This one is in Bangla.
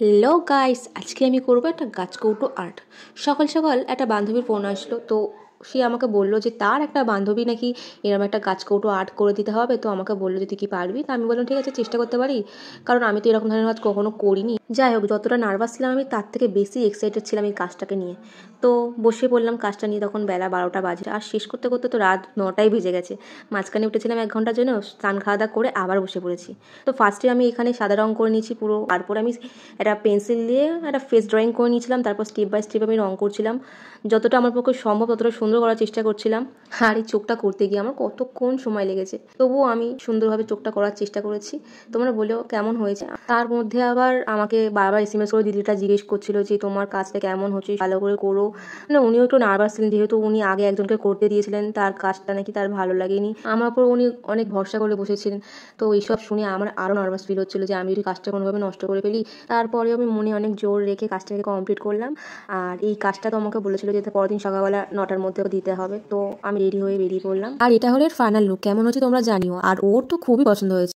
হ্যালো গাইস, আজকে আমি করবো একটা গাছকৌটো আর্ট। সকাল সকাল একটা বান্ধবীর ফোন আসলো, তো সে আমাকে বললো যে তার একটা বান্ধবী নাকি এরকম একটা গাছকৌটো আর্ট করে দিতে হবে। তো আমাকে বললো যে তুই কি পারবি। তো আমি বললাম ঠিক আছে, চেষ্টা করতে পারি, কারণ আমি তো এরকম ধরনের কাজ কখনো করিনি। যাই হোক, যতটা নার্ভাস ছিলাম আমি তার থেকে বেশি এক্সাইটেড ছিলাম এই কাজটাকে নিয়ে। তো বসে পড়লাম কাজটা নিয়ে। তখন বেলা 12টা বাজে, আর শেষ করতে করতে তো রাত 9টাই বেজে গেছে। মাঝখানে উঠেছিলাম 1 ঘন্টার জন্য, স্নান খাওয়া দাওয়া করে আবার বসে পড়েছি। তো ফার্স্টে আমি এখানে সাদা রঙ করে নিয়েছি পুরো। তারপরে আমি একটা পেন্সিল দিয়ে একটা ফেস ড্রয়িং করে নিয়েছিলাম। তারপর স্টেপ বাই স্টেপ আমি রঙ করছিলাম, যতটা আমার পক্ষে সম্ভব ততটা সুন্দর করার চেষ্টা করছিলাম। আর এই চোখটা করতে গিয়ে আমার কতক্ষণ সময় লেগেছে, তবুও আমি সুন্দরভাবে চোখটা করার চেষ্টা করেছি। তোমরা বলেও কেমন হয়েছে। তার মধ্যে আবার আমাকে বারবার SMS করে দিদিটা জিজ্ঞেস করছিল যে তোমার কাজটা কেমন হচ্ছে, ভালো করে করো। মানে উনিও একটু নার্ভাস ছিলেন, যেহেতু উনি আগে একজনকে করতে দিয়েছিলেন, তার কাজটা নাকি তার ভালো লাগেনি। আমার উপর উনি অনেক ভরসা করে বসেছিলেন। তো এইসব শুনে আমার আরও নার্ভাস ফিল হচ্ছিলো যে আমি যদি কাজটা কোনোভাবে নষ্ট করে ফেলি। তারপরেও আমি মনে অনেক জোর রেখে কাজটাকে কমপ্লিট করলাম। আর এই কাজটা তো আমাকে বলেছিল যে পরের দিন সকালবেলা 9টার মধ্যে দিতে হবে। তো আমি রেডি হয়ে বেরিয়ে পড়লাম। আর এটা হলো ফাইনাল লুক। কেমন হচ্ছে তোমরা জানিও। আর ওর তো খুবই পছন্দ হয়েছে।